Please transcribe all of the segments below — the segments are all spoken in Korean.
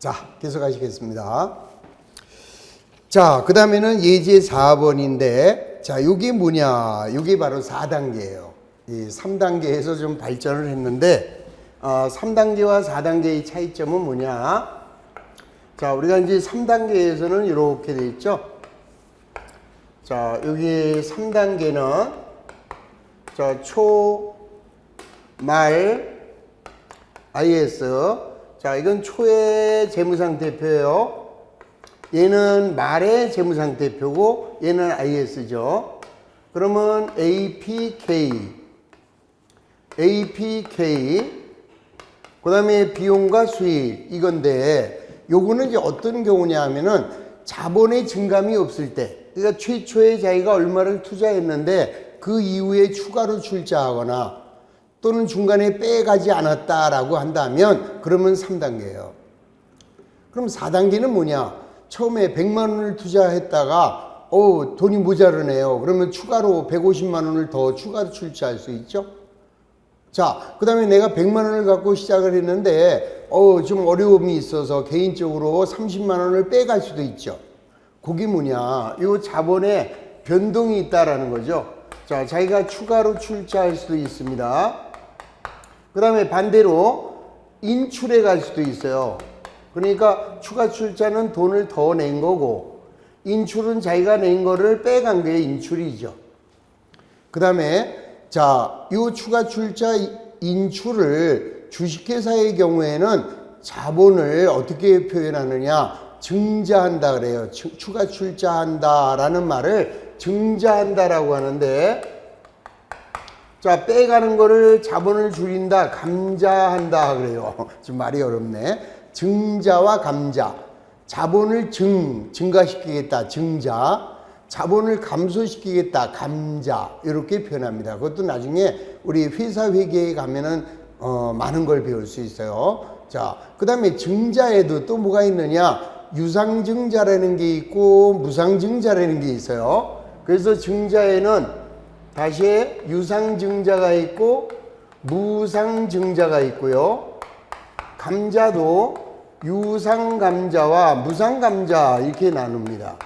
자, 계속하시겠습니다. 자, 그 다음에는 예제 4번인데, 자, 이게 뭐냐? 이게 바로 4단계예요. 이 3단계에서 좀 발전을 했는데, 3단계와 4단계의 차이점은 뭐냐? 자, 우리가 이제 3단계에서는 이렇게 돼 있죠? 자, 여기 3단계는, 자, 초, 말, IS. 자, 이건 초의 재무상태표예요. 얘는 말의 재무상태표고 얘는 IS죠. 그러면 APK 그 다음에 비용과 수익 이건데 요거는 이제 어떤 경우냐 하면은 자본의 증감이 없을 때, 그러니까 최초에 자기가 얼마를 투자했는데 그 이후에 추가로 출자하거나 또는 중간에 빼가지 않았다라고 한다면 그러면 3단계예요. 그럼 4단계는 뭐냐? 처음에 100만 원을 투자했다가 돈이 모자르네요. 그러면 추가로 150만 원을 더 추가로 출자할 수 있죠. 자, 그 다음에 내가 100만 원을 갖고 시작을 했는데 좀 어려움이 있어서 개인적으로 30만 원을 빼갈 수도 있죠. 그게 뭐냐? 이 자본에 변동이 있다라는 거죠. 자, 자기가 추가로 출자할 수도 있습니다. 그 다음에 반대로 인출해 갈 수도 있어요. 그러니까 추가 출자는 돈을 더 낸 거고 인출은 자기가 낸 거를 빼간 게 인출이죠. 그 다음에 자, 이 추가 출자 인출을 주식회사의 경우에는 자본을 어떻게 표현하느냐? 증자한다 그래요. 추가 출자한다라는 말을 증자한다라고 하는데, 자, 빼가는 거를 자본을 줄인다, 감자한다 그래요. 좀 말이 어렵네. 증자와 감자. 자본을 증가시키겠다, 증자. 자본을 감소시키겠다, 감자. 이렇게 표현합니다. 그것도 나중에 우리 회사 회계에 가면은 많은 걸 배울 수 있어요. 자, 그 다음에 증자에도 또 뭐가 있느냐? 유상증자라는 게 있고 무상증자라는 게 있어요. 그래서 증자에는 다시 유상증자가 있고 무상증자가 있고요. 감자도 유상감자와 무상감자 이렇게 나눕니다.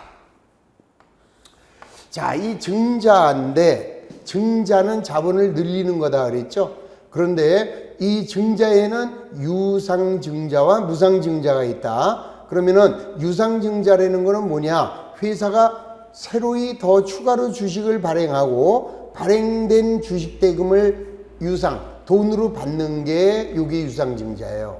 자, 이 증자인데 증자는 자본을 늘리는 거다 그랬죠. 그런데 이 증자에는 유상증자와 무상증자가 있다. 그러면은 유상증자라는 거는 뭐냐? 회사가 새로이 더 추가로 주식을 발행하고 발행된 주식 대금을 돈으로 받는 게 이게 유상증자예요.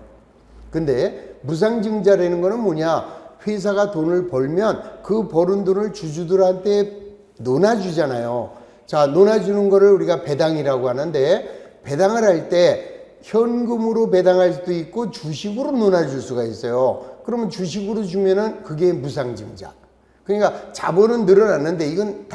근데 무상증자라는 거는 뭐냐? 회사가 돈을 벌면 그 벌은 돈을 주주들한테 논아주잖아요. 자, 논아주는 거를 우리가 배당이라고 하는데, 배당을 할 때 현금으로 배당할 수도 있고 주식으로 논아줄 수가 있어요. 그러면 주식으로 주면은 그게 무상증자. 그러니까 자본은 늘어났는데, 이건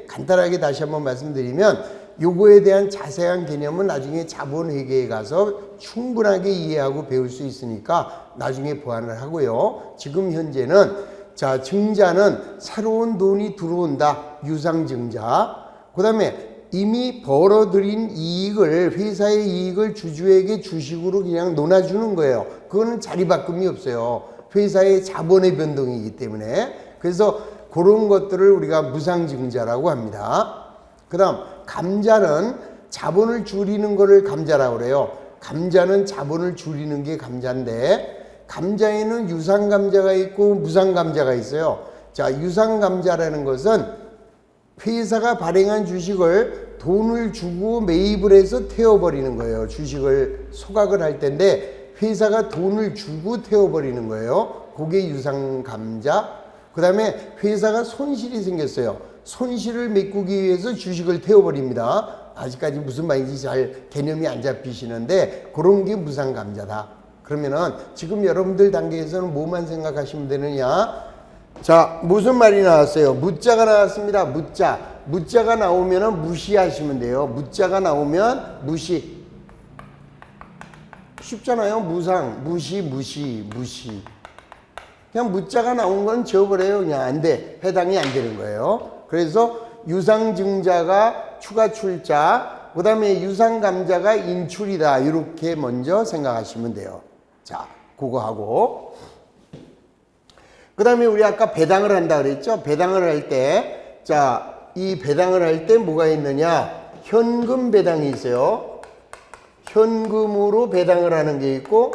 간단하게 다시 한번 말씀드리면 요거에 대한 자세한 개념은 나중에 자본회계에 가서 충분하게 이해하고 배울 수 있으니까 나중에 보완을 하고요. 지금 현재는 자, 증자는 새로운 돈이 들어온다, 유상증자. 그 다음에 이미 벌어들인 이익을, 회사의 이익을 주주에게 주식으로 그냥 논아주는 거예요. 그거는 자리바꿈이 없어요. 회사의 자본의 변동이기 때문에. 그래서 그런 것들을 우리가 무상증자라고 합니다. 그 다음 감자는 자본을 줄이는 거를 감자라고 그래요. 감자는 자본을 줄이는 게 감자인데, 감자에는 유상감자가 있고 무상감자가 있어요. 자, 유상감자라는 것은 회사가 발행한 주식을 돈을 주고 매입을 해서 태워버리는 거예요. 주식을 소각을 할 텐데 회사가 돈을 주고 태워버리는 거예요. 그게 유상감자. 그 다음에 회사가 손실이 생겼어요. 손실을 메꾸기 위해서 주식을 태워버립니다. 아직까지 무슨 말인지 잘 개념이 안 잡히시는데 그런 게 무상감자다. 그러면은 지금 여러분들 단계에서는 뭐만 생각하시면 되느냐? 자, 무슨 말이 나왔어요? 무자가 나왔습니다. 무자가 나오면은 무시하시면 돼요. 무자가 나오면 무시. 쉽잖아요. 무시. 그냥 무자가 나온 건 지워버려요. 그냥 안 돼. 해당이 안 되는 거예요. 그래서 유상증자가 추가 출자, 그 다음에 유상감자가 인출이다. 이렇게 먼저 생각하시면 돼요. 자, 그거 하고. 그 다음에 우리 아까 배당을 한다 그랬죠? 배당을 할 때, 자, 이 배당을 할 때 뭐가 있느냐? 현금 배당이 있어요. 현금으로 배당을 하는 게 있고,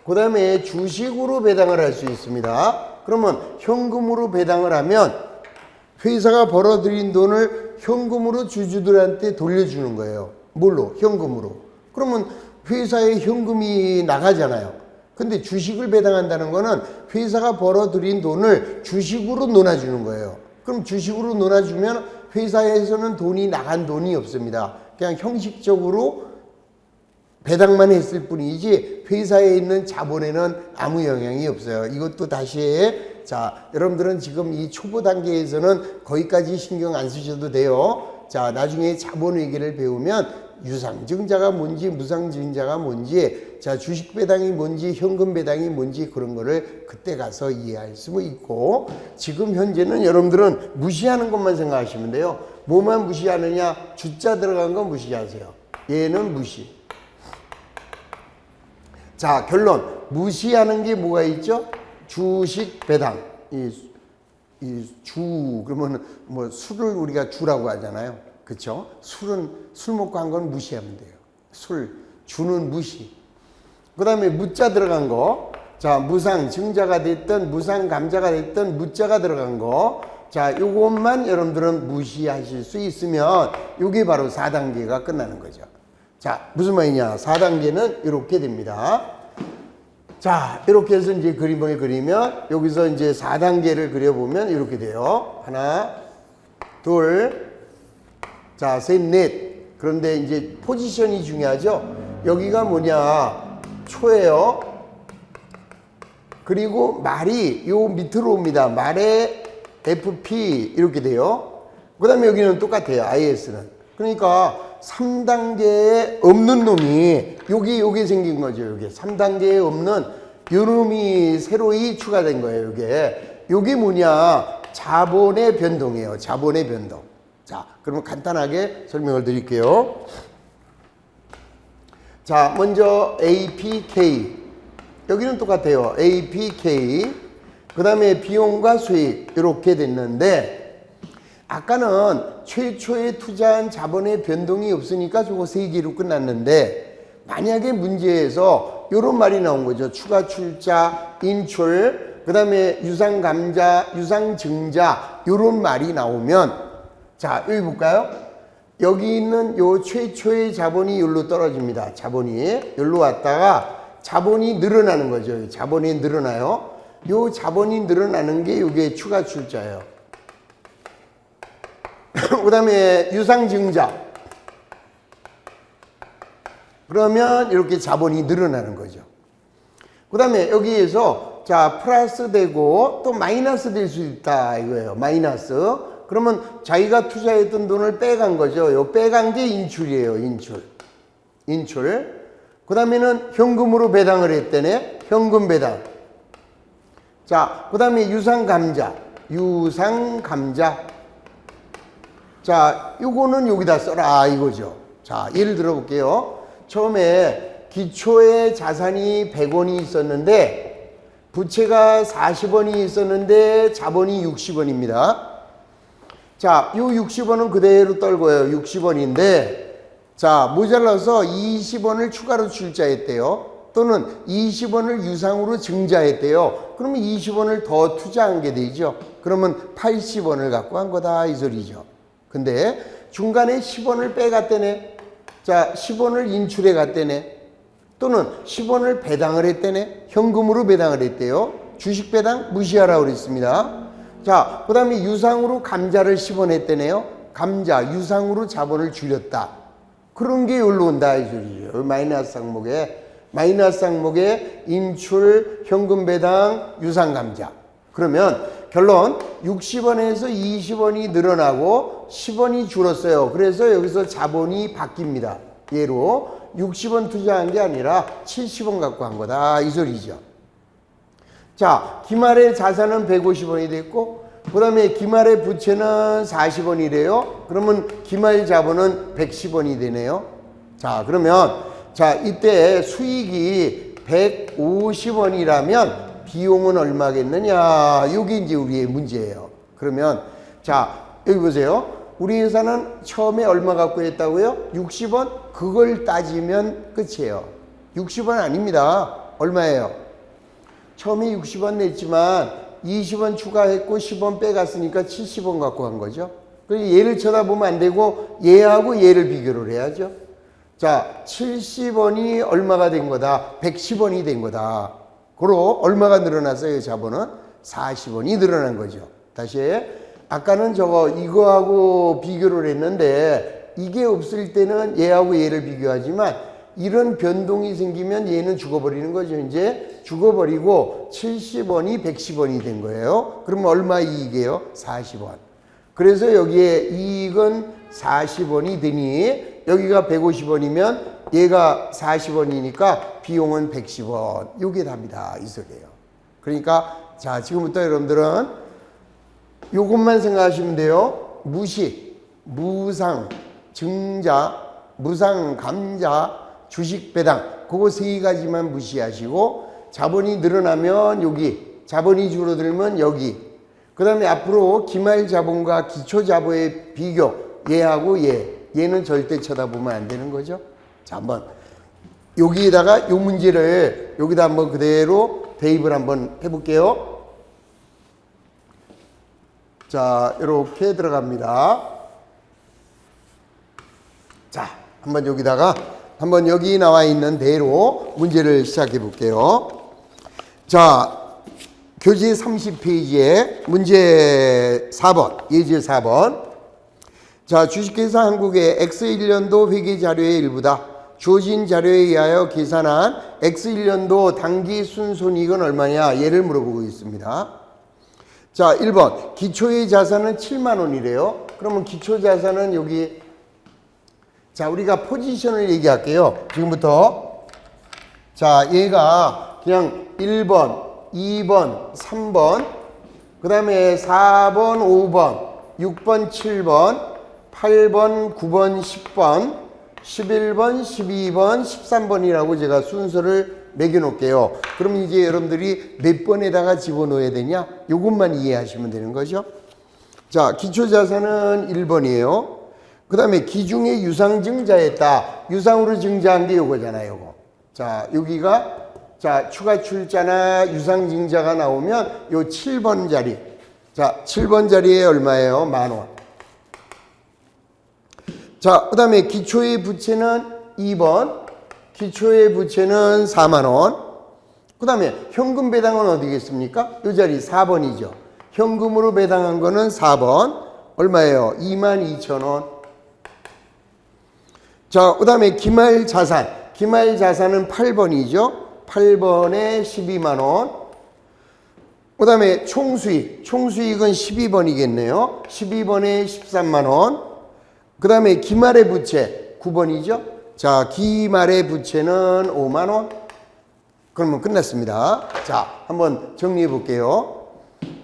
그 다음에 주식으로 배당을 할 수 있습니다. 그러면 현금으로 배당을 하면 회사가 벌어들인 돈을 현금으로 주주들한테 돌려주는 거예요. 뭘로? 현금으로. 그러면 회사에 현금이 나가잖아요. 근데 주식을 배당한다는 거는 회사가 벌어들인 돈을 주식으로 논아주는 거예요. 그럼 주식으로 논아주면 회사에서는 돈이 나간 돈이 없습니다. 그냥 형식적으로 배당만 했을 뿐이지 회사에 있는 자본에는 아무 영향이 없어요. 이것도 다시 자, 여러분들은 지금 이 초보 단계에서는 거기까지 신경 안 쓰셔도 돼요. 자, 나중에 자본회계를 배우면 유상증자가 뭔지 무상증자가 뭔지, 자, 주식 배당이 뭔지 현금 배당이 뭔지 그런 거를 그때 가서 이해할 수 있고, 지금 현재는 여러분들은 무시하는 것만 생각하시면 돼요. 뭐만 무시하느냐? 주자 들어간 거 무시하세요. 얘는 무시. 자, 결론. 무시하는 게 뭐가 있죠? 주식 배당. 그러면 뭐 술을 우리가 주라고 하잖아요. 그쵸? 술 먹고 한 건 무시하면 돼요. 주는 무시. 그 다음에 무자 들어간 거. 자, 무상 증자가 됐든 무상 감자가 됐든 무자가 들어간 거. 자, 요것만 여러분들은 무시하실 수 있으면 요게 바로 4단계가 끝나는 거죠. 자, 무슨 말이냐? 4단계는 이렇게 됩니다. 자, 이렇게 해서 이제 그림을 그리면 여기서 이제 4단계를 그려보면 이렇게 돼요. 하나, 둘, 자, 셋, 넷. 그런데 이제 포지션이 중요하죠. 여기가 뭐냐? 초예요. 그리고 말이 요 밑으로 옵니다. 말에 FP 이렇게 돼요. 그 다음에 여기는 똑같아요. IS는. 그러니까 3단계에 없는 놈이 요게 생긴 거죠. 요게 3단계에 없는 요 놈이 새로이 추가된 거예요. 요게 뭐냐? 자본의 변동이에요. 자본의 변동. 자, 그러면 간단하게 설명을 드릴게요. 자, 먼저 APK. 여기는 똑같아요. APK. 그 다음에 비용과 수익. 이렇게 됐는데, 아까는 최초에 투자한 자본의 변동이 없으니까 저거 3개로 끝났는데, 만약에 문제에서 이런 말이 나온 거죠. 추가 출자, 인출, 그 다음에 유상감자, 유상증자 이런 말이 나오면, 자, 여기 볼까요? 여기 있는 요 최초의 자본이 여기로 떨어집니다. 자본이 여기로 왔다가 자본이 늘어나는 거죠. 자본이 늘어나요. 요 자본이 늘어나는 게 이게 추가 출자예요. 그 다음에 유상증자. 그러면 이렇게 자본이 늘어나는 거죠. 그 다음에 여기에서 자, 플러스 되고 또 마이너스 될 수 있다 이거예요. 마이너스. 그러면 자기가 투자했던 돈을 빼간 거죠. 요 빼간 게 인출이에요. 인출. 그 다음에는 현금으로 배당을 했대네. 현금 배당. 자, 그 다음에 유상감자. 자, 요거는 여기다 써라 이거죠. 자, 예를 들어 볼게요. 처음에 기초에 자산이 100원이 있었는데 부채가 40원이 있었는데 자본이 60원입니다. 자, 요 60원은 그대로 떨고요. 60원인데 자, 모자라서 20원을 추가로 출자했대요. 또는 20원을 유상으로 증자했대요. 그러면 20원을 더 투자한 게 되죠. 그러면 80원을 갖고 한 거다 이 소리죠. 근데 중간에 10원을 빼갔대네. 자, 10원을 인출해 갔대네. 또는 10원을 배당을 했대네. 현금으로 배당을 했대요. 주식 배당 무시하라고 그랬습니다. 자, 그 다음에 유상으로 감자를 10원 했대네요. 감자, 유상으로 자본을 줄였다. 그런 게 여기로 온다 이 소리죠. 마이너스 항목에 인출, 현금 배당, 유상 감자. 그러면 결론 60원에서 20원이 늘어나고 10원이 줄었어요. 그래서 여기서 자본이 바뀝니다. 얘로 60원 투자한 게 아니라 70원 갖고 한 거다 이 소리죠. 자, 기말의 자산은 150원이 됐고 그 다음에 기말의 부채는 40원이래요. 그러면 기말 자본은 110원이 되네요. 자, 그러면 자, 이때 수익이 150원이라면 비용은 얼마겠느냐? 이게 이제 우리의 문제예요. 그러면 자, 여기 보세요. 우리 회사는 처음에 얼마 갖고 했다고요? 60원? 그걸 따지면 끝이에요. 60원 아닙니다. 얼마예요? 처음에 60원 냈지만 20원 추가했고 10원 빼갔으니까 70원 갖고 간 거죠. 그래서 얘를 쳐다보면 안 되고 얘하고 얘를 비교를 해야죠. 자, 70원이 얼마가 된 거다? 110원이 된 거다. 그럼 얼마가 늘어났어요? 자본은 40원이 늘어난 거죠. 다시 아까는 이거하고 비교를 했는데 이게 없을 때는 얘하고 얘를 비교하지만 이런 변동이 생기면 얘는 죽어버리는 거죠. 이제 죽어버리고 70원이 110원이 된 거예요. 그러면 얼마 이익이에요? 40원. 그래서 여기에 이익은 40원이 되니 여기가 150원이면 얘가 40원이니까 비용은 110원. 이게 답니다. 이 소리예요. 그러니까 자, 지금부터 여러분들은 요것만 생각하시면 돼요. 무시, 무상, 증자, 무상, 감자, 주식 배당. 그거 세 가지만 무시하시고 자본이 늘어나면 여기, 자본이 줄어들면 여기. 그 다음에 앞으로 기말 자본과 기초 자본의 비교. 얘하고 얘는 절대 쳐다보면 안 되는 거죠. 자, 한번 여기에다가 요 문제를 여기다 한번 그대로 대입을 한번 해볼게요. 자, 이렇게 들어갑니다. 자, 한번 여기다가 한번 여기 나와 있는 대로 문제를 시작해 볼게요. 자, 교재 30페이지에 문제 4번, 예제 4번. 자, 주식회사 한국의 X1년도 회계 자료의 일부다. 주어진 자료에 의하여 계산한 X1년도 당기 순손익은 얼마냐? 얘를 물어보고 있습니다. 자, 1번. 기초의 자산은 7만 원이래요. 그러면 기초 자산은 여기, 자, 우리가 포지션을 얘기할게요. 지금부터. 자, 얘가 그냥 1번, 2번, 3번, 그 다음에 4번, 5번, 6번, 7번, 8번, 9번, 10번, 11번, 12번, 13번이라고 제가 순서를 매겨 놓을게요. 그럼 이제 여러분들이 몇 번에다가 집어넣어야 되냐? 요것만 이해하시면 되는 거죠. 자, 기초자산은 1번이에요. 그 다음에 기중에 유상 증자했다. 유상으로 증자한 게 요거잖아요. 요거. 자, 여기가 자, 추가 출자나 유상 증자가 나오면 요 7번 자리. 자, 7번 자리에 얼마예요? 10,000원. 자, 그 다음에 기초의 부채는 2번. 기초의 부채는 40,000원. 그 다음에 현금 배당은 어디겠습니까? 이 자리 4번이죠. 현금으로 배당한 거는 4번. 얼마예요? 22,000원. 자, 그 다음에 기말 자산. 기말 자산은 8번이죠. 8번에 120,000원. 그 다음에 총수익. 총수익은 12번이겠네요. 12번에 130,000원. 그 다음에 기말의 부채 9번이죠. 자, 기말의 부채는 50,000원. 그러면 끝났습니다. 자, 한번 정리해 볼게요.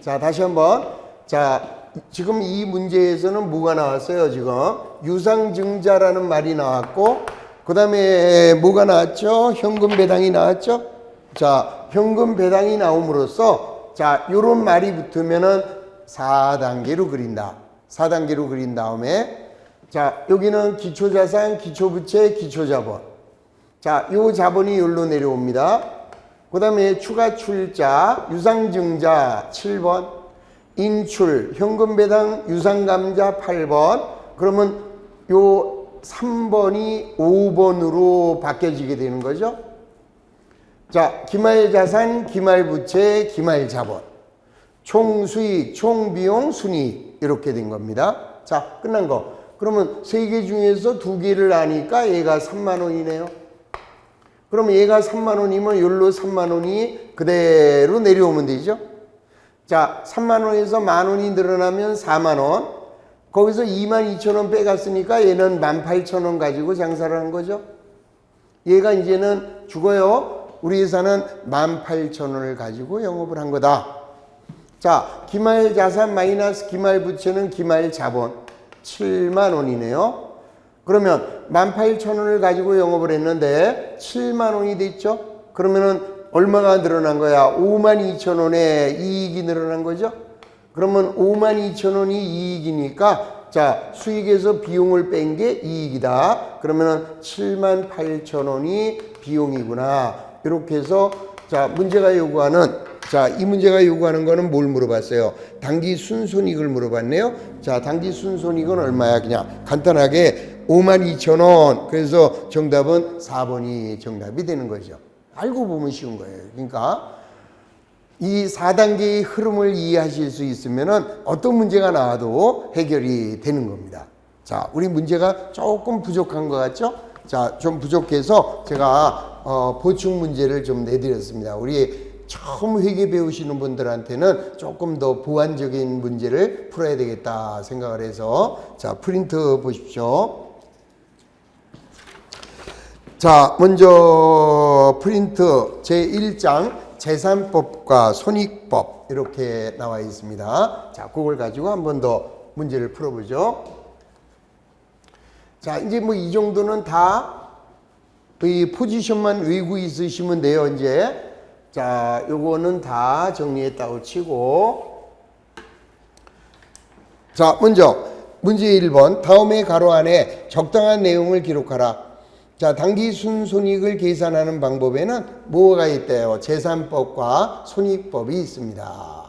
자, 다시 한번. 자, 지금 이 문제에서는 뭐가 나왔어요? 지금 유상증자라는 말이 나왔고, 그 다음에 뭐가 나왔죠? 현금 배당이 나왔죠? 자, 현금 배당이 나옴으로써 자, 요런 말이 붙으면은 4단계로 그린다. 4단계로 그린 다음에 자, 여기는 기초자산, 기초부채, 기초자본. 자, 요 자본이 여기로 내려옵니다. 그 다음에 추가 출자, 유상증자 7번, 인출, 현금배당, 유상감자 8번. 그러면 요 3번이 5번으로 바뀌어지게 되는 거죠. 자, 기말자산, 기말부채, 기말자본. 총수익, 총비용, 순이익. 이렇게 된 겁니다. 자, 끝난 거. 그러면 3개 중에서 2개를 아니까 얘가 30,000원이네요. 그러면 얘가 30,000원이면 여기로 30,000원이 그대로 내려오면 되죠. 자, 30,000원에서 10,000원이 늘어나면 40,000원. 거기서 22,000원 빼갔으니까 얘는 18,000원 가지고 장사를 한 거죠. 얘가 이제는 죽어요. 우리 회사는 18,000원을 가지고 영업을 한 거다. 자, 기말 자산 마이너스 기말 부채는 기말 자본. 70,000원이네요. 그러면 18,000원을 가지고 영업을 했는데 70,000원이 됐죠. 그러면은 얼마가 늘어난 거야? 52,000원의 이익이 늘어난 거죠? 그러면 52,000원이 이익이니까 자, 수익에서 비용을 뺀 게 이익이다. 그러면은 78,000원이 비용이구나. 이렇게 해서 자, 문제가 요구하는 자, 이 문제가 요구하는 거는 뭘 물어봤어요? 당기 순손익을 물어봤네요. 자, 당기 순손익은 얼마야? 그냥 간단하게 52,000원. 그래서 정답은 4번이 정답이 되는 거죠. 알고 보면 쉬운 거예요. 그러니까 이 4단계의 흐름을 이해하실 수 있으면은 어떤 문제가 나와도 해결이 되는 겁니다. 자, 우리 문제가 조금 부족한 것 같죠? 자, 좀 부족해서 제가 보충 문제를 좀 내드렸습니다. 우리 처음 회계 배우시는 분들한테는 조금 더 보완적인 문제를 풀어야 되겠다 생각을 해서 자, 프린트 보십시오. 자, 먼저 프린트 제1장 재산법과 손익법 이렇게 나와 있습니다. 자, 그걸 가지고 한 번 더 문제를 풀어보죠. 자, 이제 뭐 이 정도는 다 이 포지션만 외우고 있으시면 돼요, 이제. 자, 요거는 다 정리했다고 치고. 자, 먼저 문제 1번. 다음의 가로 안에 적당한 내용을 기록하라. 자, 당기순손익을 계산하는 방법에는 뭐가 있대요? 재산법과 손익법이 있습니다.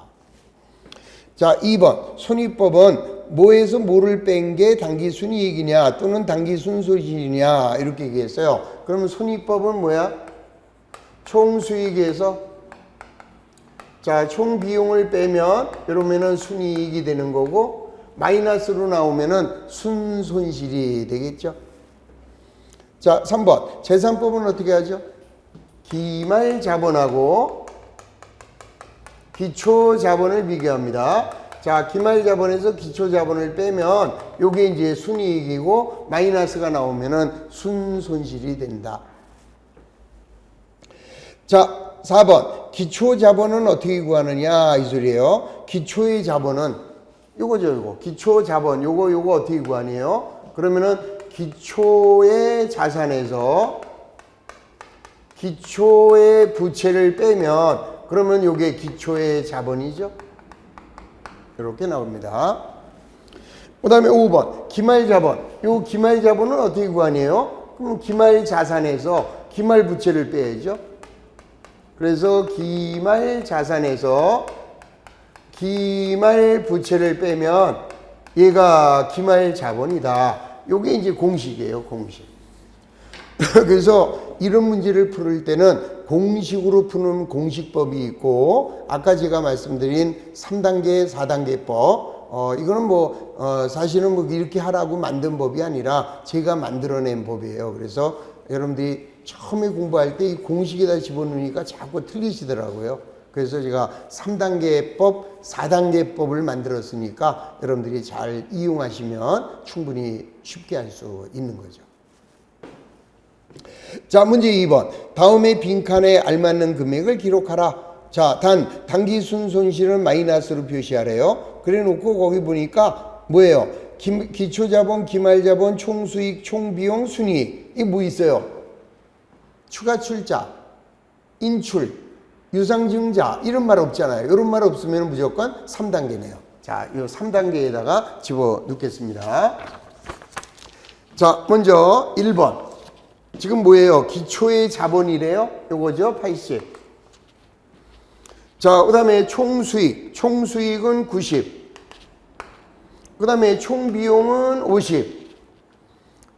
자, 2번. 손익법은 뭐에서 뭐를 뺀 게 당기순이익이냐 또는 당기순손익이냐 이렇게 얘기했어요. 그러면 손익법은 뭐야? 총수익에서 자, 총 비용을 빼면 이러면은 순이익이 되는 거고 마이너스로 나오면은 순손실이 되겠죠. 자, 3번. 재산법은 어떻게 하죠? 기말자본하고 기초자본을 비교합니다. 자, 기말자본에서 기초자본을 빼면 요게 이제 순이익이고 마이너스가 나오면은 순손실이 된다. 자, 4번. 기초자본은 어떻게 구하느냐 이 소리예요. 기초의 자본은 요거죠, 요거. 기초자본 요거 어떻게 구하네요? 그러면은 기초의 자산에서 기초의 부채를 빼면 그러면 요게 기초의 자본이죠. 이렇게 나옵니다. 그 다음에 5번 기말자본. 요 기말자본은 어떻게 구하네요? 그럼 기말자산에서 기말부채를 빼야죠. 그래서 기말자산에서 기말부채를 빼면 얘가 기말자본이다. 요게 이제 공식이에요, 공식. 그래서 이런 문제를 풀을 때는 공식으로 푸는 공식법이 있고 아까 제가 말씀드린 3단계, 4단계법 이거는 뭐 사실은 뭐 이렇게 하라고 만든 법이 아니라 제가 만들어낸 법이에요. 그래서 여러분들이 처음에 공부할 때 이 공식에다 집어넣으니까 자꾸 틀리시더라고요. 그래서 제가 3단계법, 4단계법을 만들었으니까 여러분들이 잘 이용하시면 충분히 쉽게 할 수 있는 거죠. 자, 문제 2번. 다음의 빈칸에 알맞는 금액을 기록하라. 자, 당기순손실은 마이너스로 표시하래요. 그래 놓고 거기 보니까 뭐예요? 기초자본, 기말자본, 총수익, 총비용, 순이익. 이게 뭐 있어요? 추가출자, 인출, 유상증자 이런 말 없잖아요. 이런 말 없으면 무조건 3단계네요. 자, 이 3단계에다가 집어넣겠습니다. 자, 먼저 1번. 지금 뭐예요? 기초의 자본이래요. 요거죠. 80. 자, 그 다음에 총수익. 총수익은 90. 그 다음에 총비용은 50.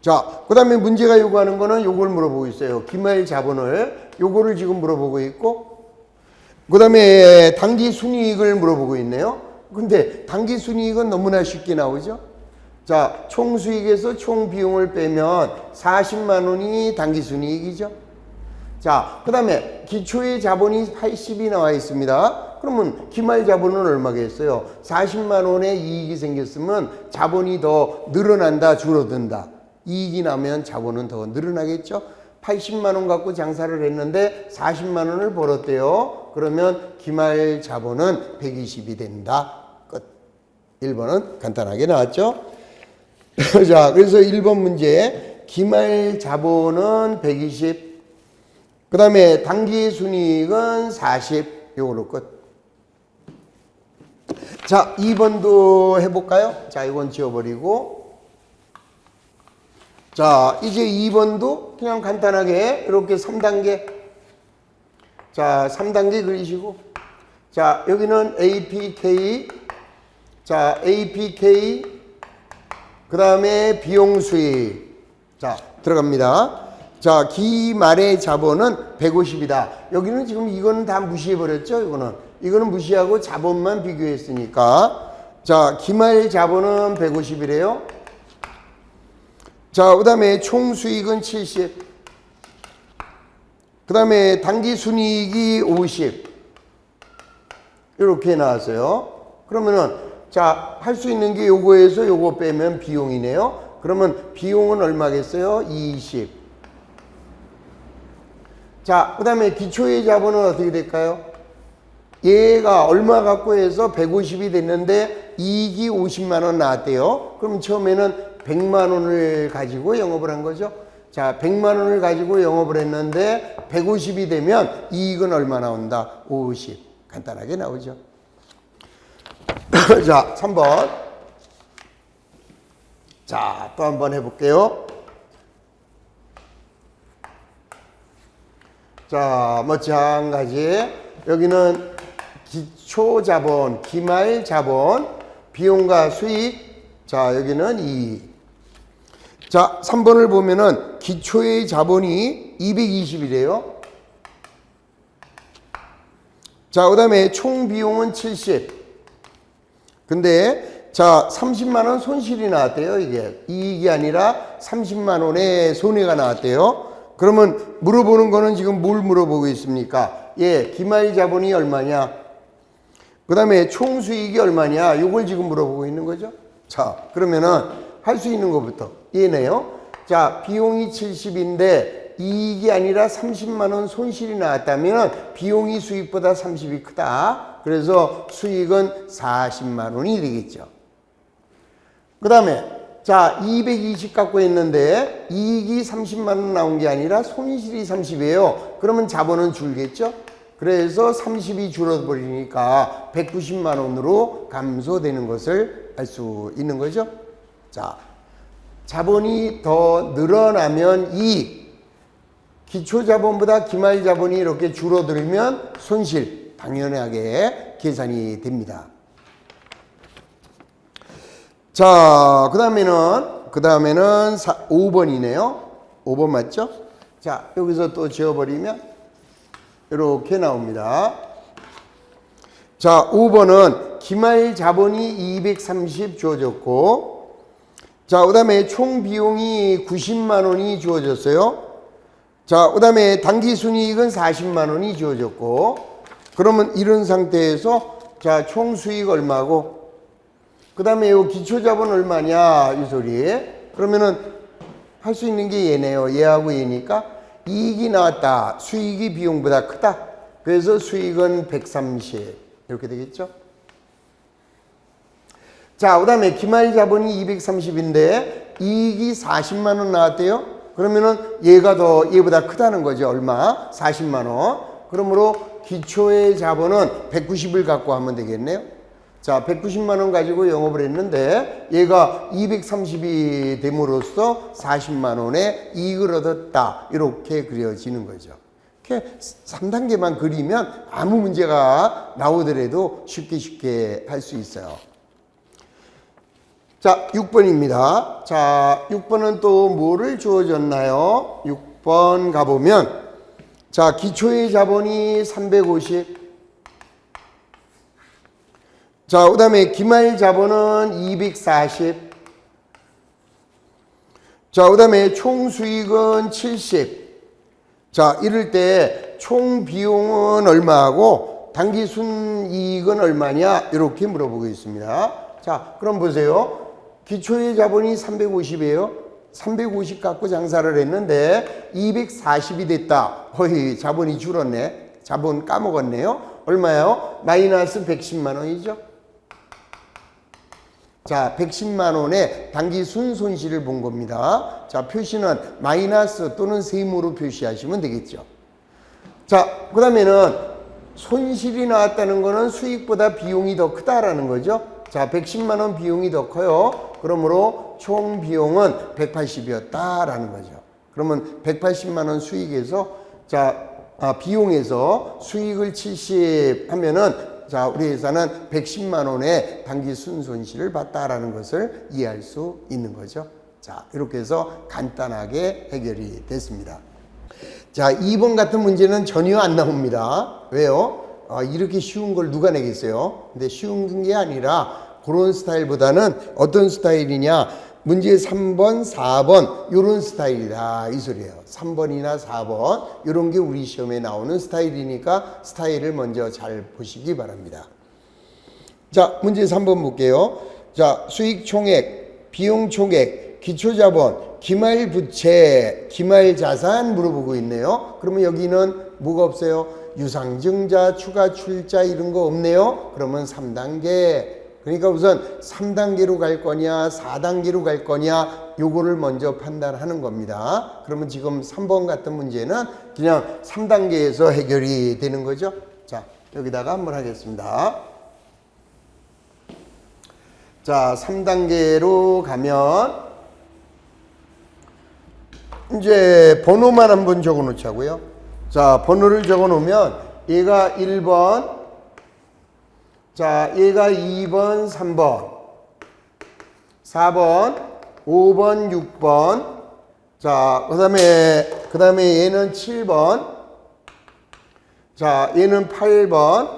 자, 그 다음에 문제가 요구하는 거는 요걸 물어보고 있어요. 기말 자본을. 요거를 지금 물어보고 있고. 그 다음에 당기순이익을 물어보고 있네요. 근데 당기순이익은 너무나 쉽게 나오죠. 자, 총수익에서 총비용을 빼면 40만 원이 당기순이익이죠. 자, 그 다음에 기초의 자본이 80이 나와 있습니다. 그러면 기말자본은 얼마겠어요? 40만 원의 이익이 생겼으면 자본이 더 늘어난다, 줄어든다. 이익이 나면 자본은 더 늘어나겠죠. 80만 원 갖고 장사를 했는데 40만 원을 벌었대요. 그러면 기말자본은 120이 된다. 끝. 1번은 간단하게 나왔죠. 자, 그래서 1번 문제 기말 자본은 120, 그 다음에 당기 순이익은 40, 요걸로 끝. 자, 2번도 해볼까요? 자, 이건 지워버리고. 자, 이제 2번도 그냥 간단하게 이렇게 3단계. 자, 3단계 그리시고. 자, 여기는 APK. 자, APK. 그 다음에 비용 수익. 자, 들어갑니다. 자, 기말의 자본은 150이다. 여기는 지금 이거는 다 무시해버렸죠? 이거는 무시하고 자본만 비교했으니까. 자, 기말 자본은 150이래요. 자, 그 다음에 총 수익은 70. 그 다음에 당기 순이익이 50. 이렇게 나왔어요. 그러면은, 자, 할 수 있는 게 요거에서 요거 빼면 비용이네요. 그러면 비용은 얼마겠어요? 20. 자, 그 다음에 기초의 자본은 어떻게 될까요? 얘가 얼마 갖고 해서 150이 됐는데 이익이 50만 원 나왔대요. 그럼 처음에는 100만 원을 가지고 영업을 한 거죠. 자, 100만 원을 가지고 영업을 했는데 150이 되면 이익은 얼마 나온다? 50. 간단하게 나오죠. 자, 3번. 자, 또 한번 해볼게요. 자, 마찬가지. 여기는 기초자본, 기말자본, 비용과 수익. 자, 여기는 이익. 자, 3번을 보면은 기초의 자본이 220이래요. 자, 그 다음에 총 비용은 70. 근데, 자, 30만원 손실이 나왔대요, 이게. 이익이 아니라 30만원의 손해가 나왔대요. 그러면 물어보는 거는 지금 뭘 물어보고 있습니까? 예, 기말 자본이 얼마냐? 그 다음에 총 수익이 얼마냐? 요걸 지금 물어보고 있는 거죠. 자, 그러면은 할 수 있는 것부터 얘네요. 자, 비용이 70인데 이익이 아니라 30만 원 손실이 나왔다면 비용이 수익보다 30이 크다. 그래서 수익은 40만 원이 되겠죠. 그 다음에 자, 220 갖고 있는데 이익이 30만 원 나온 게 아니라 손실이 30이에요. 그러면 자본은 줄겠죠? 그래서 30이 줄어버리니까 190만 원으로 감소되는 것을 알 수 있는 거죠. 자, 자본이 더 늘어나면 이익, 기초자본보다 기말자본이 이렇게 줄어들면 손실, 당연하게 계산이 됩니다. 자, 그 다음에는 5번이네요. 5번 맞죠? 자, 여기서 또 지워버리면 이렇게 나옵니다. 자, 5번은 기말 자본이 230 주어졌고, 자, 그 다음에 총 비용이 90만 원이 주어졌어요. 자, 그 다음에 당기 순이익은 40만 원이 주어졌고, 그러면 이런 상태에서 자, 총 수익 얼마고, 그 다음에 요 기초자본 얼마냐, 이 소리. 그러면은 할 수 있는 게 얘네요. 얘하고 얘니까 이익이 나왔다. 수익이 비용보다 크다. 그래서 수익은 130. 이렇게 되겠죠? 자, 그 다음에 기말 자본이 230인데 이익이 40만 원 나왔대요. 그러면은 얘보다 크다는 거죠. 얼마? 40만 원. 그러므로 기초의 자본은 190을 갖고 하면 되겠네요. 자, 190만 원 가지고 영업을 했는데 얘가 230이 됨으로써 40만 원의 이익을 얻었다. 이렇게 그려지는 거죠. 이렇게 3단계만 그리면 아무 문제가 나오더라도 쉽게 할 수 있어요. 자, 6번입니다. 자, 6번은 또 뭐를 주어졌나요? 6번 가보면 자, 기초의 자본이 350. 자, 그 다음에 기말 자본은 240. 자, 그 다음에 총 수익은 70. 자, 이럴 때 총 비용은 얼마하고 당기 순이익은 얼마냐? 이렇게 물어보고 있습니다. 자, 그럼 보세요. 기초의 자본이 350이에요. 350 갖고 장사를 했는데 240이 됐다. 허이, 자본이 줄었네. 자본 까먹었네요. 얼마요? 마이너스 110만 원이죠. 자, 110만 원의 당기 순손실을 본 겁니다. 자, 표시는 마이너스 또는 세모로 표시하시면 되겠죠. 자, 그 다음에는 손실이 나왔다는 거는 수익보다 비용이 더 크다라는 거죠. 자, 110만 원 비용이 더 커요. 그러므로 총 비용은 180이었다라는 거죠. 그러면 180만 원 수익에서 비용에서 수익을 70 하면은 자, 우리 회사는 110만 원의 단기 순손실을 봤다라는 것을 이해할 수 있는 거죠. 자, 이렇게 해서 간단하게 해결이 됐습니다. 자, 2번 같은 문제는 전혀 안 나옵니다. 왜요? 이렇게 쉬운 걸 누가 내겠어요? 근데 쉬운 게 아니라 그런 스타일보다는 어떤 스타일이냐? 문제 3번, 4번 이런 스타일이다 이 소리예요. 3번이나 4번 이런 게 우리 시험에 나오는 스타일이니까 스타일을 먼저 잘 보시기 바랍니다. 자, 문제 3번 볼게요. 자, 수익 총액, 비용 총액, 기초자본, 기말부채, 기말자산 물어보고 있네요. 그러면 여기는 뭐가 없어요? 유상증자, 추가출자 이런 거 없네요. 그러면 3단계. 그러니까 우선 3단계로 갈 거냐 4단계로 갈 거냐 요거를 먼저 판단하는 겁니다. 그러면 지금 3번 같은 문제는 그냥 3단계에서 해결이 되는 거죠. 자, 여기다가 한번 하겠습니다. 자, 3단계로 가면 이제 번호만 한번 적어 놓자고요. 자, 번호를 적어 놓으면 얘가 1번, 자, 얘가 2번, 3번, 4번, 5번, 6번, 자, 그 다음에 얘는 7번, 자, 얘는 8번,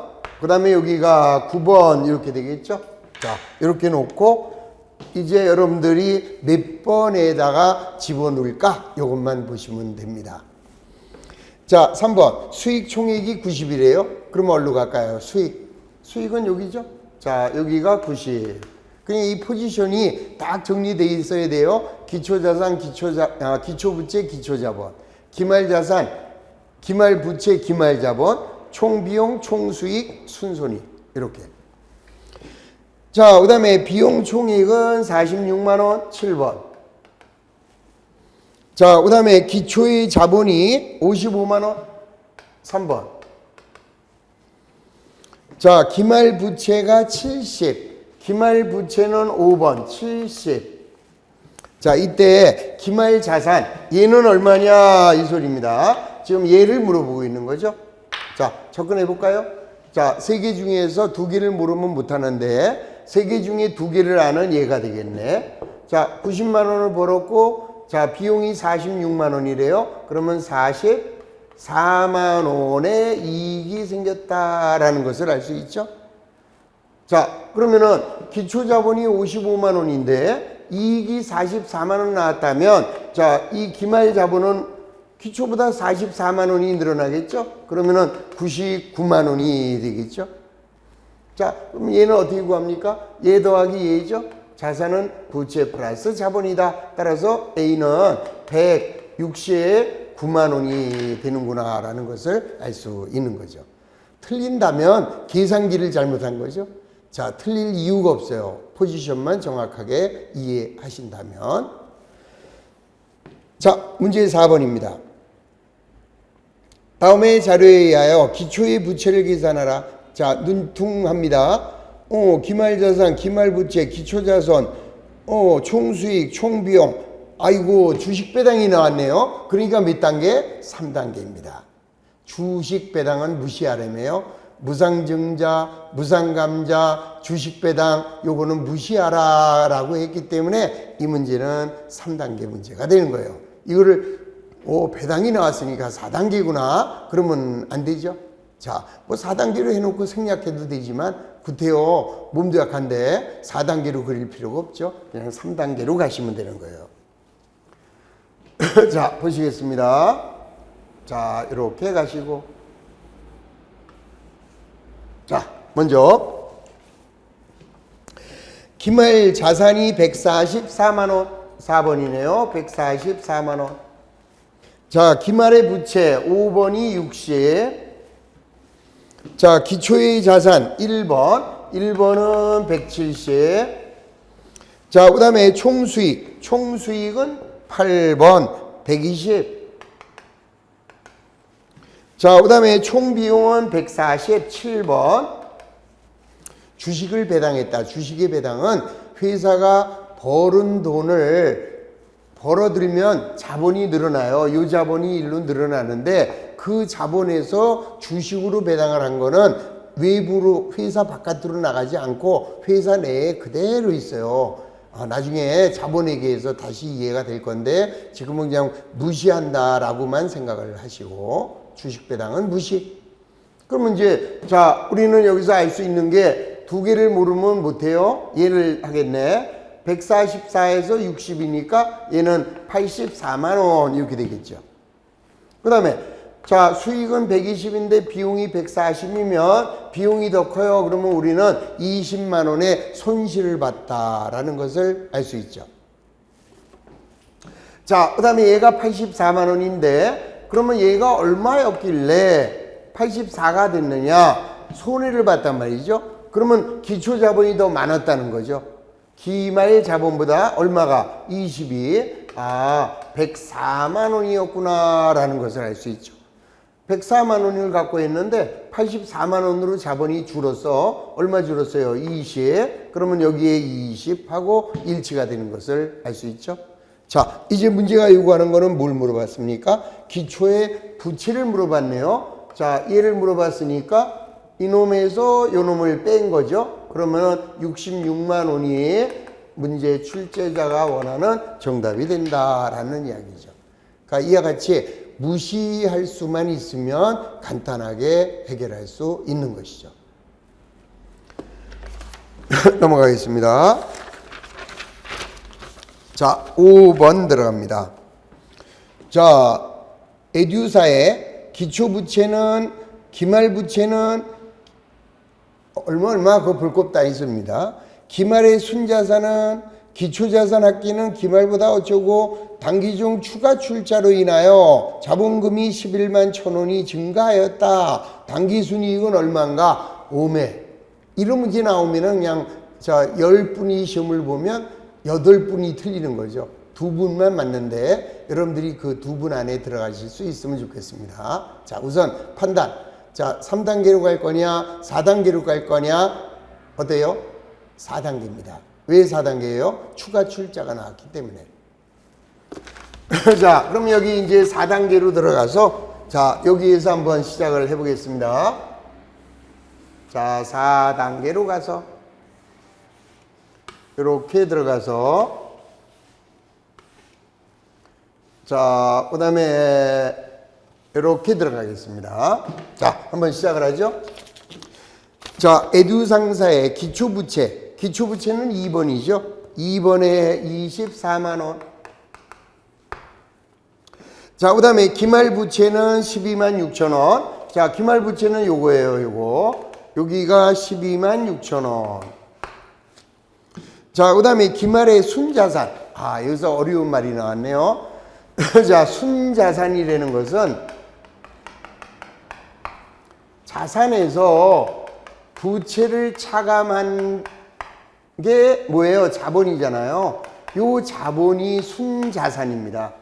그 다음에 여기가 9번 이렇게 되겠죠? 자, 이렇게 놓고 이제 여러분들이 몇 번에다가 집어넣을까? 이것만 보시면 됩니다. 자, 3번 수익 총액이 90이래요. 그럼 어디로 갈까요? 수익은 여기죠. 자, 여기가 90. 그냥 이 포지션이 딱 정리되어 있어야 돼요. 기초자산, 기초부채, 기초자본, 기말자산, 기말부채, 기말자본, 총비용, 총수익, 순손익 이렇게. 자, 그 다음에 비용 총액은 46만 원, 7번. 자, 그 다음에 기초의 자본이 55만 원, 3번. 자, 기말부채가 70. 기말부채는 5번, 70. 자, 이때 기말자산, 얘는 얼마냐 이 소리입니다. 지금 얘를 물어보고 있는 거죠. 자, 접근해 볼까요? 자, 3개 중에서 2개를 모르면 못하는데 3개 중에 2개를 아는 얘가 되겠네. 자, 90만 원을 벌었고 자, 비용이 46만 원이래요. 그러면 44만 원의 이익이 생겼다라는 것을 알 수 있죠. 자, 그러면은 기초자본이 55만 원인데 이익이 44만 원 나왔다면 자, 이 기말자본은 기초보다 44만 원이 늘어나겠죠. 그러면은 99만 원이 되겠죠. 자, 그럼 얘는 어떻게 구합니까? 얘 더하기 얘죠. 자산은 부채 플러스 자본이다. 따라서 A는 169만 원이 되는구나 라는 것을 알 수 있는 거죠. 틀린다면 계산기를 잘못한 거죠. 자, 틀릴 이유가 없어요. 포지션만 정확하게 이해하신다면. 자, 문제 4번입니다. 다음의 자료에 의하여 기초의 부채를 계산하라. 자, 눈퉁합니다. 기말자산, 기말부채, 기초자산, 총수익, 총비용. 아이고, 주식배당이 나왔네요. 그러니까 몇 단계? 3단계입니다. 주식배당은 무시하라며요. 무상증자, 무상감자, 주식배당 요거는 무시하라 라고 했기 때문에 이 문제는 3단계 문제가 되는 거예요. 이거를 배당이 나왔으니까 4단계구나 그러면 안 되죠. 자, 뭐 4단계로 해놓고 생략해도 되지만 구태여 몸도 약한데 4단계로 그릴 필요가 없죠. 그냥 3단계로 가시면 되는 거예요. 자, 보시겠습니다. 자, 이렇게 가시고 자, 먼저 기말 자산이 144만 원 4번이네요. 144만 원. 자, 기말의 부채 5번이 60. 자, 기초의 자산 1번은 170. 자, 그 다음에 총수익은 8번 120. 자, 그 다음에 총 비용은 147번. 주식을 배당했다. 주식의 배당은 회사가 벌은 돈을 벌어들이면 자본이 늘어나요. 이 자본이 일로 늘어나는데 그 자본에서 주식으로 배당을 한 거는 외부로 회사 바깥으로 나가지 않고 회사 내에 그대로 있어요. 나중에 자본회계에서 다시 이해가 될 건데 지금은 그냥 무시한다라고만 생각을 하시고 주식 배당은 무시. 그러면 이제 자 우리는 여기서 알 수 있는 게 두 개를 모르면 못해요. 얘를 하겠네. 144에서 60이니까 얘는 84만 원 이렇게 되겠죠. 그 다음에 자 수익은 120인데 비용이 140이면 비용이 더 커요. 그러면 우리는 20만 원의 손실을 봤다라는 것을 알 수 있죠. 자, 그 다음에 얘가 84만 원인데 그러면 얘가 얼마였길래 84가 됐느냐? 손해를 봤단 말이죠. 그러면 기초자본이 더 많았다는 거죠. 기말 자본보다 얼마가? 20이 104만 원이었구나 라는 것을 알 수 있죠. 104만 원을 갖고 있는데 84만 원으로 자본이 줄었어. 얼마 줄었어요? 20. 그러면 여기에 20하고 일치가 되는 것을 알 수 있죠. 자, 이제 문제가 요구하는 거는 뭘 물어봤습니까? 기초의 부채를 물어봤네요. 자, 얘를 물어봤으니까 이놈에서 요놈을 뺀 거죠. 그러면 66만 원이 문제 출제자가 원하는 정답이 된다라는 이야기죠. 그러니까 이와 같이 무시할 수만 있으면 간단하게 해결할 수 있는 것이죠. 넘어가겠습니다. 자, 5번 들어갑니다. 자, 에듀사의 기초부채는 기말부채는 얼마 그 볼 것도 아니습니다. 기말의 순자산은 기초자산 합계는 기말보다 어쩌고 단기 중 추가 출자로 인하여 자본금이 11만 1,000원이 증가하였다. 단기 순이익은 얼마인가? 5매. 이런 문제 나오면은 그냥 자 10분이 시험을 보면 8분이 틀리는 거죠. 2분만 맞는데 여러분들이 그 2분 안에 들어가실 수 있으면 좋겠습니다. 자, 우선 판단. 자, 3단계로 갈 거냐, 4단계로 갈 거냐, 어때요? 4단계입니다. 왜 4단계예요? 추가 출자가 나왔기 때문에. 자, 그럼 여기 이제 4단계로 들어가서, 자, 여기에서 한번 시작을 해보겠습니다. 자, 4단계로 가서, 이렇게 들어가서, 자, 그 다음에, 이렇게 들어가겠습니다. 자, 한번 시작을 하죠. 자, 에듀상사의 기초부채. 기초부채는 2번이죠. 2번에 24만 원. 자, 그 다음에 기말부채는 12만 6천 원. 자, 기말부채는 요거예요, 요거. 여기가 12만 6천 원. 자, 그 다음에 기말의 순자산. 여기서 어려운 말이 나왔네요. 자, 순자산이라는 것은 자산에서 부채를 차감한 게 뭐예요? 자본이잖아요. 요 자본이 순자산입니다.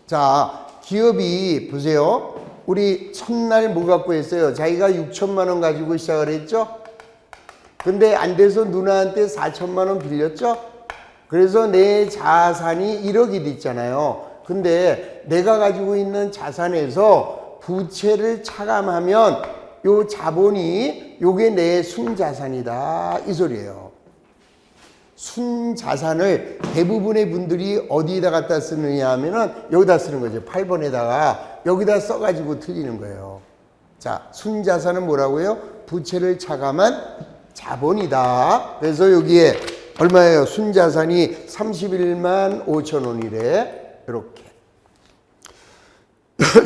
자, 기업이 보세요. 우리 첫날 뭐 갖고 했어요? 자기가 6천만 원 가지고 시작을 했죠? 근데 안 돼서 누나한테 4천만 원 빌렸죠? 그래서 내 자산이 1억이 됐잖아요. 근데 내가 가지고 있는 자산에서 부채를 차감하면 요 자본이 요게 내 순자산이다 이 소리예요. 순자산을 대부분의 분들이 어디에다 갖다 쓰느냐 하면은 여기다 쓰는 거죠. 8번에다가 여기다 써가지고 틀리는 거예요. 자, 순자산은 뭐라고요? 부채를 차감한 자본이다. 그래서 여기에 얼마예요? 순자산이 31만 5천 원이래. 이렇게.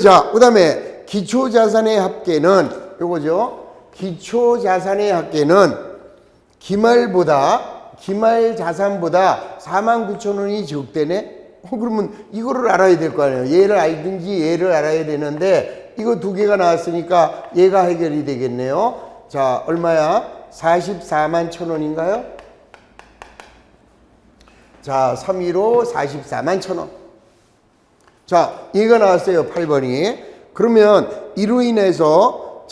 자, 그 다음에 기초자산의 합계는 요거죠. 기초자산의 합계는 기말자산보다 4만 9천 원이 적대네? 그러면 이거를 알아야 될 거 아니에요. 얘를 알든지 얘를 알아야 되는데 이거 두 개가 나왔으니까 얘가 해결이 되겠네요. 자, 얼마야? 44만 1천 원인가요? 자, 315 44만 1천 원. 자, 얘가 나왔어요. 8번이. 그러면 이로 인해서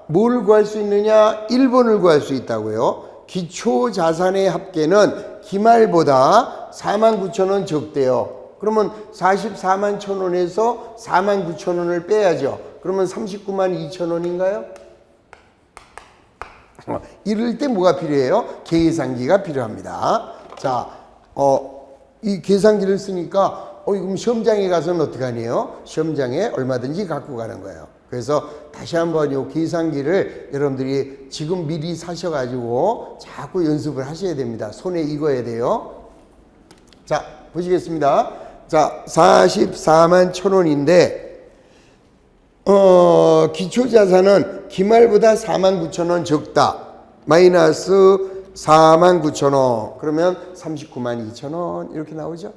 뭘 구할 수 있느냐? 1번을 구할 수 있다고요. 기초자산의 합계는 기말보다 49,000원 적대요. 그러면 44만 1,000원에서 49,000원을 빼야죠. 그러면 392,000원인가요? 이럴 때 뭐가 필요해요? 계산기가 필요합니다. 자, 이 계산기를 쓰니까 그럼 시험장에 가서는 어떻게 하네요? 시험장에 얼마든지 갖고 가는 거예요. 그래서 다시 한번 이 계산기를 여러분들이 지금 미리 사셔가지고 자꾸 연습을 하셔야 됩니다. 손에 익어야 돼요. 자, 보시겠습니다. 자, 44만 1,000원인데 기초자산은 기말보다 49,000원 적다. 마이너스 49,000원. 그러면 392,000원 이렇게 나오죠.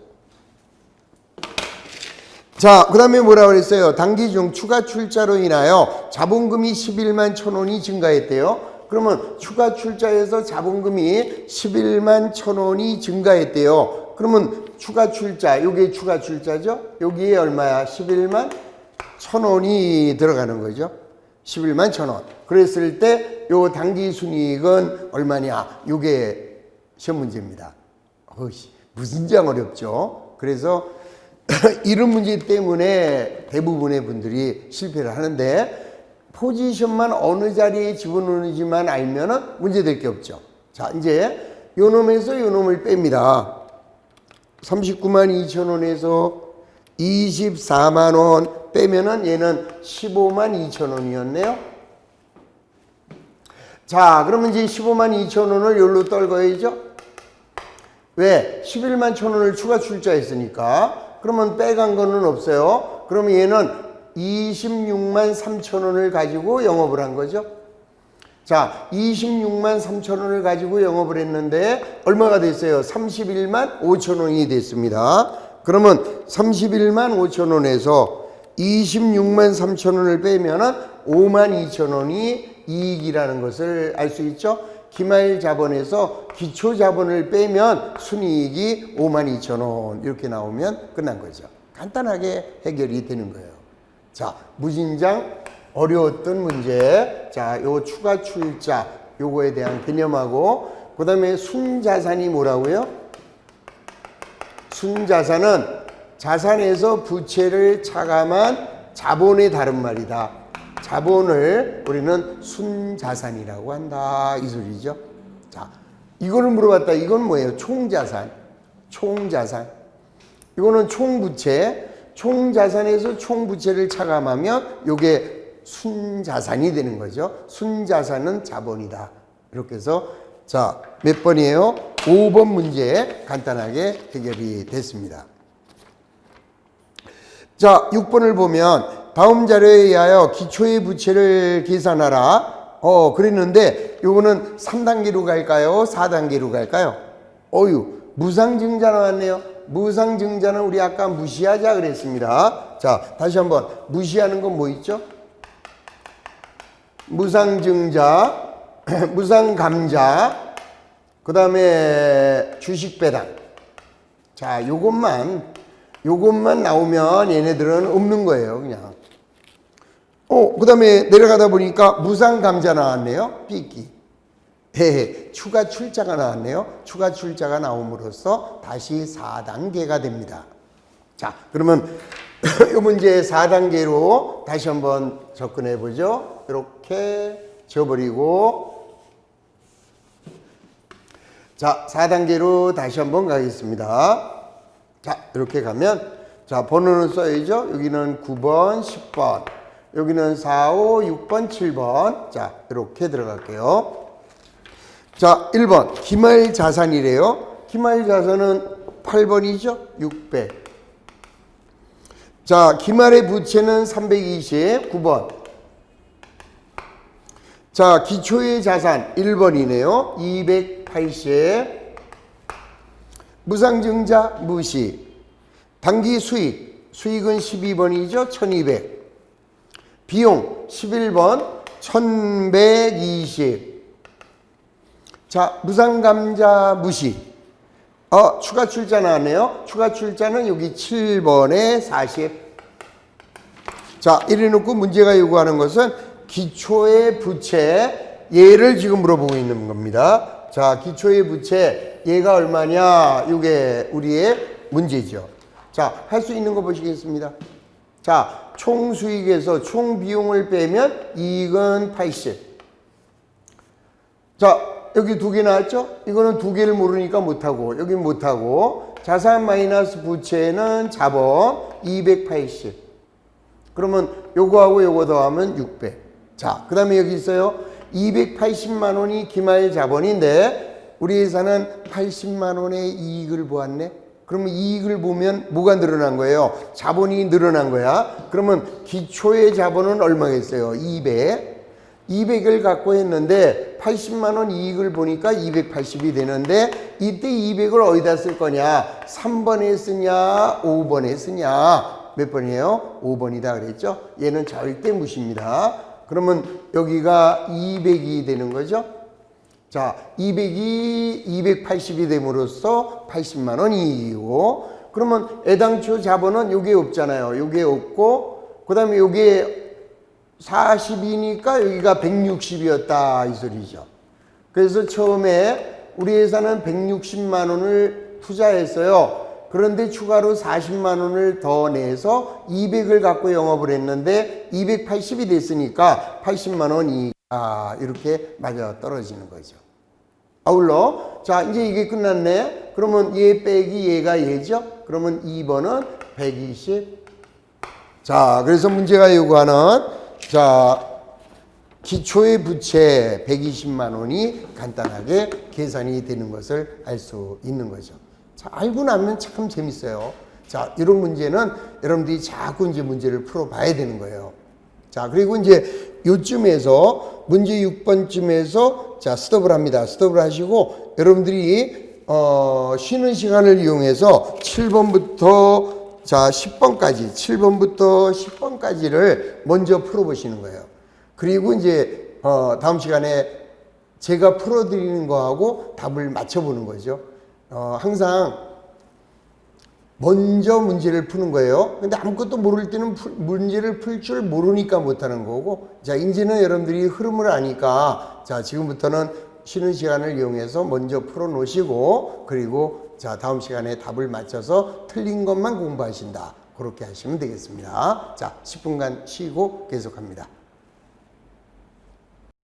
자, 그 다음에 뭐라고 그랬어요? 당기 중 추가 출자로 인하여 자본금이 11만 1,000원이 증가했대요. 그러면 추가 출자에서 자본금이 11만 1,000원이 증가했대요. 그러면 추가 출자, 요게 추가 출자죠? 여기에 얼마야? 11만 1,000원이 들어가는 거죠. 11만 1,000원. 그랬을 때 요 당기 순이익은 얼마냐? 요게 시험 문제입니다. 무슨 장 어렵죠? 그래서 이런 문제 때문에 대부분의 분들이 실패를 하는데 포지션만 어느 자리에 집어넣는지만 알면은 문제될 게 없죠. 자, 이제 요 놈에서 요 놈을 뺍니다. 392,000원에서 24만원 빼면은 얘는 152,000원이었네요. 자, 그러면 이제 152,000원을 여기로 떨궈야죠. 왜? 11만 1,000원을 추가 출자했으니까. 그러면 빼간 거는 없어요. 그러면 얘는 26만 3,000원을 가지고 영업을 한 거죠. 자, 26만 3,000원을 가지고 영업을 했는데 얼마가 됐어요? 31만 5,000원이 됐습니다. 그러면 31만 5,000원에서 26만 3,000원을 빼면은 5만 2,000원이 이익이라는 것을 알 수 있죠. 기말 자본에서 기초 자본을 빼면 순이익이 52,000원 이렇게 나오면 끝난 거죠. 간단하게 해결이 되는 거예요. 자, 무진장 어려웠던 문제. 자, 요 추가 출자 요거에 대한 개념하고 그 다음에 순자산이 뭐라고요? 순자산은 자산에서 부채를 차감한 자본의 다른 말이다. 자본을 우리는 순자산이라고 한다 이 소리죠. 자, 이거를 물어봤다. 이건 뭐예요? 총자산. 총자산. 이거는 총부채. 총자산에서 총부채를 차감하면 이게 순자산이 되는 거죠. 순자산은 자본이다. 이렇게 해서 자, 몇 번이에요? 5번 문제 간단하게 해결이 됐습니다. 자, 6번을 보면 다음 자료에 의하여 기초의 부채를 계산하라. 그랬는데 요거는 3단계로 갈까요? 4단계로 갈까요? 무상증자 나왔네요. 무상증자는 우리 아까 무시하자 그랬습니다. 자, 다시 한번 무시하는 건 뭐 있죠? 무상증자, 무상감자, 그 다음에 주식배당. 자, 요것만 나오면 얘네들은 없는 거예요, 그냥. 그 다음에 내려가다 보니까 무상감자 나왔네요. 삐끼. 추가 출자가 나왔네요. 추가 출자가 나옴으로써 다시 4단계가 됩니다. 자, 그러면 이 문제 4단계로 다시 한번 접근해 보죠. 이렇게 지워버리고. 자, 4단계로 다시 한번 가겠습니다. 자, 이렇게 가면, 자, 번호는 써야죠. 여기는 9번, 10번. 여기는 4, 5, 6번, 7번. 자, 이렇게 들어갈게요. 자, 1번. 기말 자산이래요. 기말 자산은 8번이죠. 600. 자, 기말의 부채는 320. 9번. 자, 기초의 자산 1번이네요. 280. 무상증자 무시. 당기 수익. 수익은 12번이죠. 1200. 비용 11번 1120. 자, 무상감자 무시. 추가 출자 나왔네요. 추가 출자는 여기 7번에 40. 자, 이래 놓고 문제가 요구하는 것은 기초의 부채, 얘를 지금 물어보고 있는 겁니다. 자, 기초의 부채, 얘가 얼마냐? 이게 우리의 문제죠. 자, 할 수 있는 거 보시겠습니다. 자, 총 수익에서 총 비용을 빼면 이익은 80. 자, 여기 두 개 나왔죠? 이거는 두 개를 모르니까 못하고, 여기 못하고, 자산 마이너스 부채는 자본 280. 그러면 요거하고 요거 더하면 600. 자, 그 다음에 여기 있어요. 280만 원이 기말 자본인데 우리 회사는 80만 원의 이익을 보았네. 그러면 이익을 보면 뭐가 늘어난 거예요? 자본이 늘어난 거야. 그러면 기초의 자본은 얼마겠어요? 200. 200을 갖고 했는데 80만 원 이익을 보니까 280이 되는데 이때 200을 어디다 쓸 거냐? 3번에 쓰냐? 5번에 쓰냐? 몇 번이에요? 5번이다 그랬죠? 얘는 절대 무시입니다. 그러면 여기가 200이 되는 거죠? 자, 200이 280이 됨으로써 80만 원이고, 그러면 애당초 자본은 요게 없잖아요. 요게 없고, 그 다음에 요게 40이니까 여기가 160이었다 이 소리죠. 그래서 처음에 우리 회사는 160만 원을 투자했어요. 그런데 추가로 40만 원을 더 내서 200을 갖고 영업을 했는데 280이 됐으니까 80만 원이 이렇게 맞아 떨어지는 거죠. 아울러 자, 이제 이게 끝났네. 그러면 얘 빼기 얘가 얘죠. 그러면 2번은 120. 자, 그래서 문제가 요구하는 자, 기초의 부채 120만 원이 간단하게 계산이 되는 것을 알 수 있는 거죠. 자, 알고 나면 참 재밌어요. 자, 이런 문제는 여러분들이 자꾸 이제 문제를 풀어봐야 되는 거예요. 자, 그리고 이제 요쯤에서 문제 6번쯤에서 자, 스톱을 합니다. 스톱을 하시고 여러분들이 쉬는 시간을 이용해서 7번부터 자, 10번까지 7번부터 10번까지를 먼저 풀어보시는 거예요. 그리고 이제 다음 시간에 제가 풀어드리는 거하고 답을 맞춰보는 거죠. 항상 먼저 문제를 푸는 거예요. 근데 아무것도 모를 때는 문제를 풀 줄 모르니까 못하는 거고, 자, 이제는 여러분들이 흐름을 아니까, 자, 지금부터는 쉬는 시간을 이용해서 먼저 풀어 놓으시고, 그리고 자, 다음 시간에 답을 맞춰서 틀린 것만 공부하신다. 그렇게 하시면 되겠습니다. 자, 10분간 쉬고 계속합니다.